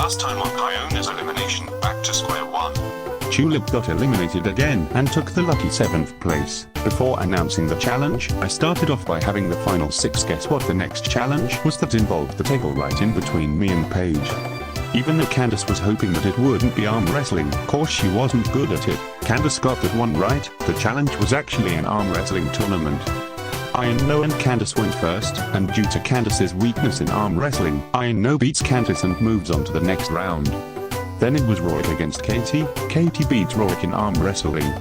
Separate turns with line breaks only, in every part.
Last time on Iona's elimination, back to square one.
Tulip got eliminated again and took the lucky 7th place. Before announcing the challenge, I started off by having the final 6 guess what the next challenge was that involved the table right in between me and Paige. Even though Candace was hoping that it wouldn't be arm wrestling, cause she wasn't good at it, Candace got that one right. The challenge was actually an arm wrestling tournament. Ino and Candace went first, and due to Candace's weakness in arm wrestling, Ino beats Candace and moves on to the next round. Then it was Rorik against Katie. Katie beats Rorik in arm wrestling,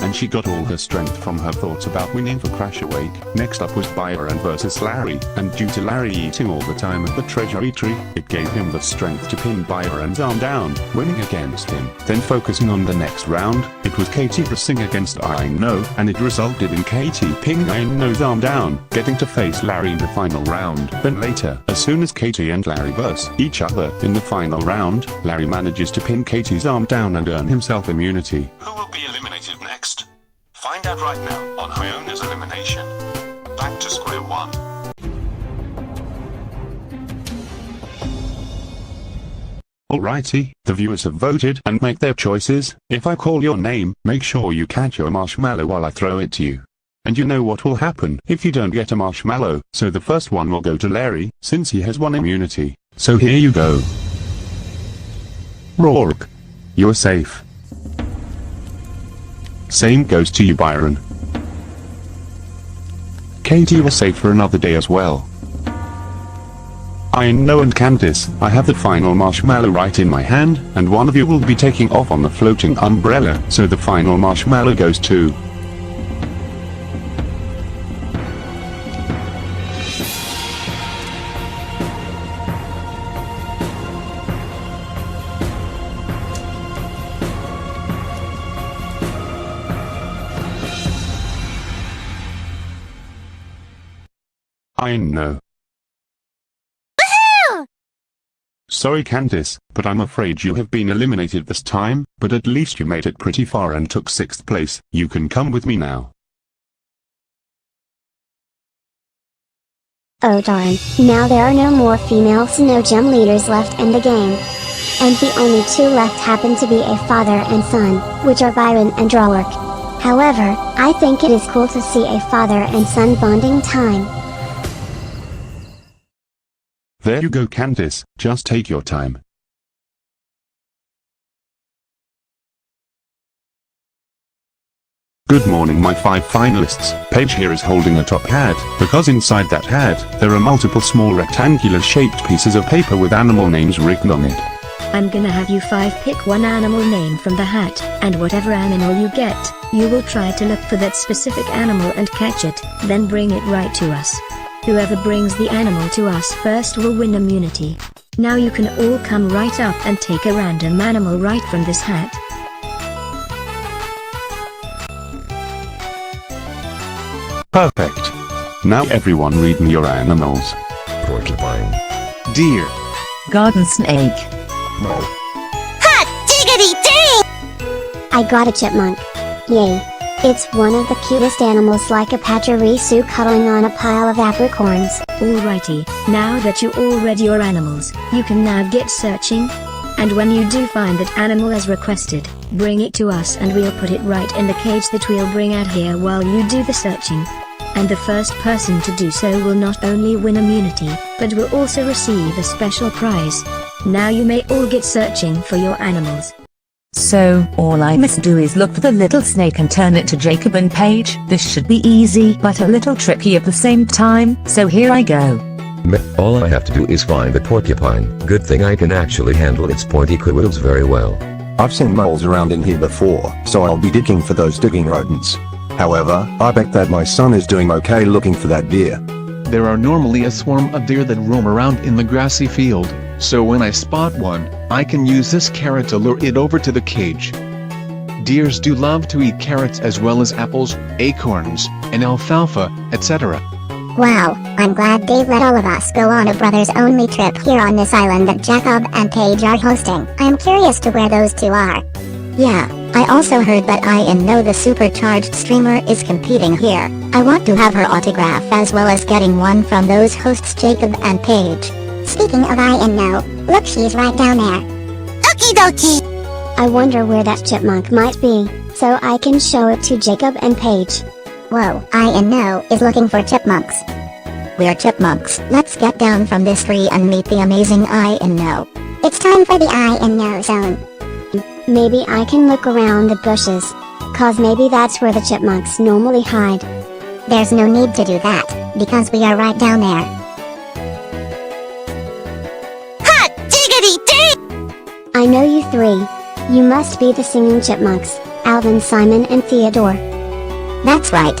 and she got all her strength from her thoughts about winning for Crash Awake. Next up was Byron versus Larry, and due to Larry eating all the time at the treasury tree, it gave him the strength to pin Byron's arm down, winning against him. Then focusing on the next round, it was Katie versus against Ino, and it resulted in Katie pinning Ino's arm down, getting to face Larry in the final round. Then later, as soon as Katie and Larry verse each other in the final round, Larry manages to pin Katie's arm down and earn himself immunity.
Who will be eliminated next? Find out right now on Iona's elimination. Back to square one.
Alrighty, the viewers have voted and make their choices. If I call your name, make sure you catch your marshmallow while I throw it to you. And you know what will happen if you don't get a marshmallow, so the first one will go to Larry, since he has 1 immunity. So here you go. Rorik. You're safe. Same goes to you, Byron. Katie was safe for another day as well. Ino and Candace, I have the final marshmallow right in my hand, and one of you will be taking off on the floating umbrella, so the final marshmallow goes to Ino. Sorry Candace, but I'm afraid you have been eliminated this time, but at least you made it pretty far and took 6th place. You can come with me now.
Oh darn, now there are no more female snow gem leaders left in the game. And the only 2 left happen to be a father and son, which are Byron and Rorik. However, I think it is cool to see a father and son bonding time.
There you go Candace, just take your time. Good morning my 5 finalists. Paige here is holding a top hat, because inside that hat, there are multiple small rectangular shaped pieces of paper with animal names written on it.
I'm gonna have you 5 pick 1 animal name from the hat, and whatever animal you get, you will try to look for that specific animal and catch it, then bring it right to us. Whoever brings the animal to us first will win immunity. Now you can all come right up and take a random animal right from this hat.
Perfect. Now everyone read me your animals.
Porcupine.
Deer.
Garden snake.
Mole.
Hot diggity dang! I got a chipmunk. Yay. It's one of the cutest animals, like a pachirisu cuddling on a pile of apricorns.
Alrighty, now that you all read your animals, you can now get searching. And when you do find that animal as requested, bring it to us and we'll put it right in the cage that we'll bring out here while you do the searching. And the first person to do so will not only win immunity, but will also receive a special prize. Now you may all get searching for your animals.
So, all I must do is look for the little snake and turn it to Jacob and Paige. This should be easy, but a little tricky at the same time, so here I go.
All I have to do is find the porcupine. Good thing I can actually handle its pointy quills very well.
I've seen moles around in here before, so I'll be digging for those digging rodents. However, I bet that my son is doing okay looking for that deer.
There are normally a swarm of deer that roam around in the grassy field, so when I spot one, I can use this carrot to lure it over to the cage. Deers do love to eat carrots as well as apples, acorns, and alfalfa, etc.
Wow, I'm glad Dave let all of us go on a brothers only trip here on this island that Jacob and Paige are hosting. I'm curious to where those 2 are. Yeah, I also heard that Ino the supercharged streamer is competing here. I want to have her autograph as well as getting one from those hosts Jacob and Paige.
speaking of I and no, look, she's right down there. Okie dokie.
I wonder where that chipmunk might be, so I can show it to Jacob and Paige.
Whoa, I and no is looking for chipmunks. We're chipmunks. Let's get down from this tree and meet the amazing I and no. It's time for the I and no zone.
Maybe I can look around the bushes. Cause maybe that's where the chipmunks normally hide.
There's no need to do that, because we are right down there. Hot diggity dee!
I know you three. You must be the singing chipmunks, Alvin, Simon and Theodore.
That's right.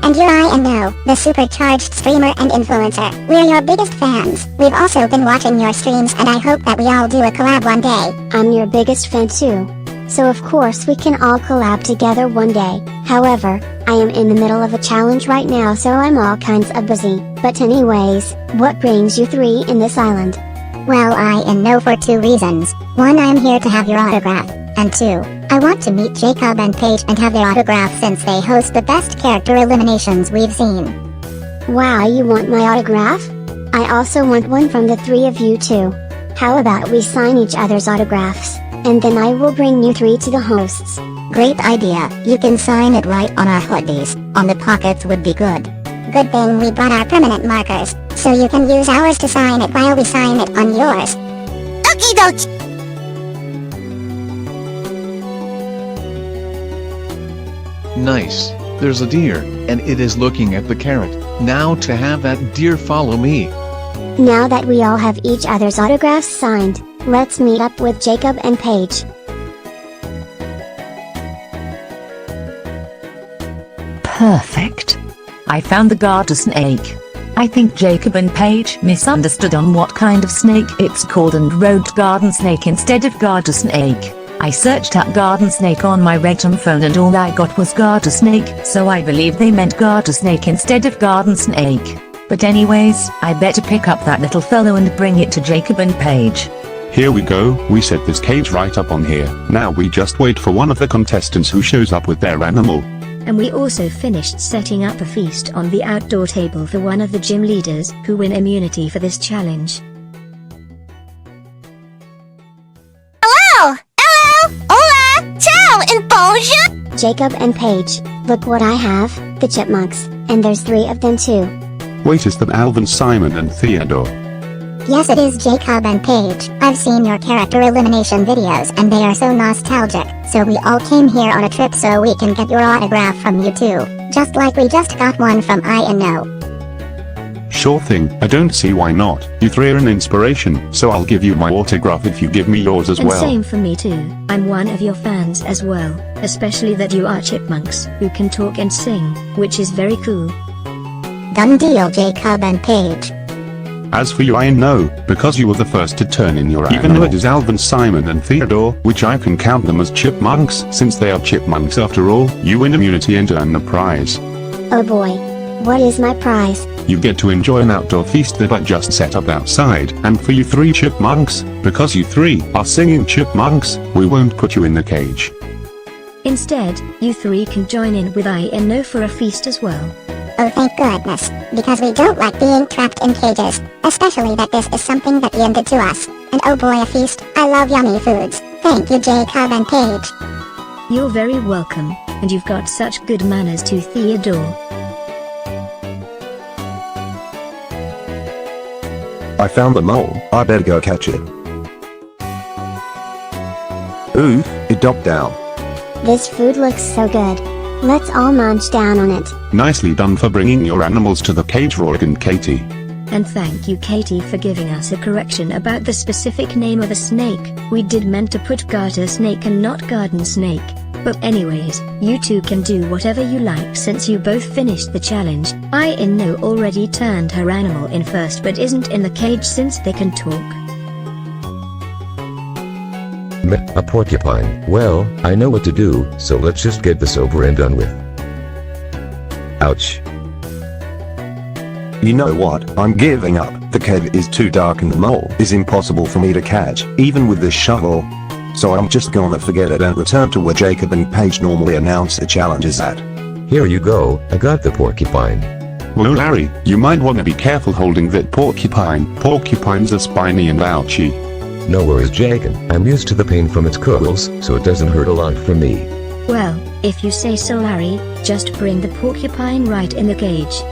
And you're I and no, the supercharged streamer and influencer. We're your biggest fans. We've also been watching your streams and I hope that we all do a collab one day.
I'm your biggest fan too. So of course we can all collab together one day. However, I am in the middle of a challenge right now, so I'm all kinds of busy. But anyways, what brings you three in this island?
Well, I and no for two reasons. One, I'm here to have your autograph. And two, I want to meet Jacob and Paige and have their autograph since they host the best character eliminations we've seen.
Wow, you want my autograph? I also want one from the three of you too. How about we sign each other's autographs, and then I will bring you three to the hosts.
Great idea. You can sign it right on our hoodies. On the pockets would be good. Good thing we brought our permanent markers, so you can use ours to sign it while we sign it on yours. Okie dokie!
Nice. There's a deer, and it is looking at the carrot. Now to have that deer follow me.
Now that we all have each other's autographs signed, let's meet up with Jacob and Paige.
Perfect. I found the garter snake. I think Jacob and Paige misunderstood on what kind of snake it's called and wrote garden snake instead of garter snake. I searched up garden snake on my Regtum phone and all I got was garter snake, so I believe they meant garter snake instead of garden snake. But anyways, I better pick up that little fellow and bring it to Jacob and Paige.
Here we go, we set this cage right up on here. Now we just wait for one of the contestants who shows up with their animal.
And we also finished setting up a feast on the outdoor table for one of the gym leaders who win immunity for this challenge.
Hello! Hello! Hola! Ciao! And bonjour!
Jacob and Paige, look what I have, the chipmunks, and there's three of them too.
Wait, is that Alvin, Simon and Theodore?
Yes, it is Jacob and Paige. I've seen your character elimination videos and they are so nostalgic, so we all came here on a trip so we can get your autograph from you too. Just like we just got one from I and no.
Sure thing, I don't see why not. You three are an inspiration, so I'll give you my autograph if you give me yours as
And
well.
same for me too. I'm one of your fans as well, especially that you are chipmunks who can talk and sing, which is very cool.
Done deal, Jacob and Paige.
As for you, I know, because you were the first to turn in your animal. Even though it is Alvin, Simon and Theodore, which I can count them as chipmunks since they are chipmunks after all, you win immunity and earn the prize.
Oh boy. What is my prize?
You get to enjoy an outdoor feast that I just set up outside, and for you three chipmunks, because you three are singing chipmunks, we won't put you in the cage.
Instead, you three can join in with I and no for a feast as well.
Oh, thank goodness, because we don't like being trapped in cages, especially that this is something that ended to us. And oh boy, a feast. I love yummy foods. Thank you, Jacob and Paige.
You're very welcome, and you've got such good manners too, Theodore.
I found the mole, I better go catch it. Ooh, it dropped down.
This food looks so good. Let's all munch down on it.
Nicely done for bringing your animals to the cage, Rorik and Katie.
And thank you, Katie, for giving us a correction about the specific name of a snake. We did meant to put garter snake and not garden snake. But anyways, you two can do whatever you like since you both finished the challenge. I and no already turned her animal in first but isn't in the cage since they can talk.
A porcupine. Well, I know what to do, so let's just get this over and done with. Ouch.
You know what, I'm giving up. The cave is too dark and the mole is impossible for me to catch, even with this shovel. So I'm just gonna forget it and return to where Jacob and Paige normally announce the challenges at.
Here you go, I got the porcupine.
Well Larry, you might wanna be careful holding that porcupine. Porcupines are spiny and ouchy.
No worries, Jacob. I'm used to the pain from its quills, so it doesn't hurt a lot for me.
Well, if you say so, Larry, just bring the porcupine right in the cage.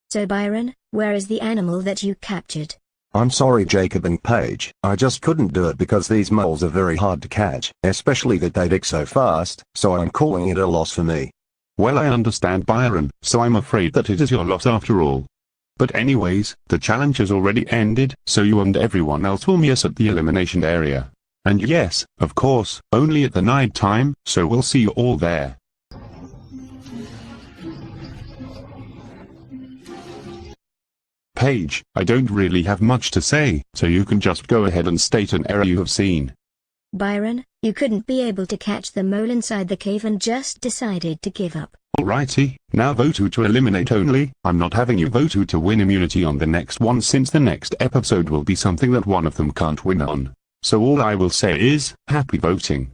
So Byron, where is the animal that you captured?
I'm sorry Jacob and Paige, I just couldn't do it because these moles are very hard to catch, especially that they dig so fast, so I'm calling it a loss for me.
Well I understand Byron, so I'm afraid that it is your loss after all. But anyways, the challenge has already ended, so you and everyone else will meet us at the elimination area. And yes, of course, only at the night time, so we'll see you all there. Paige, I don't really have much to say, so you can just go ahead and state an error you have seen.
Byron, you couldn't be able to catch the mole inside the cave and just decided to give up.
Alrighty, now vote who to eliminate only. I'm not having you vote who to win immunity on the next one since the next episode will be something that one of them can't win on. So all I will say is, happy voting.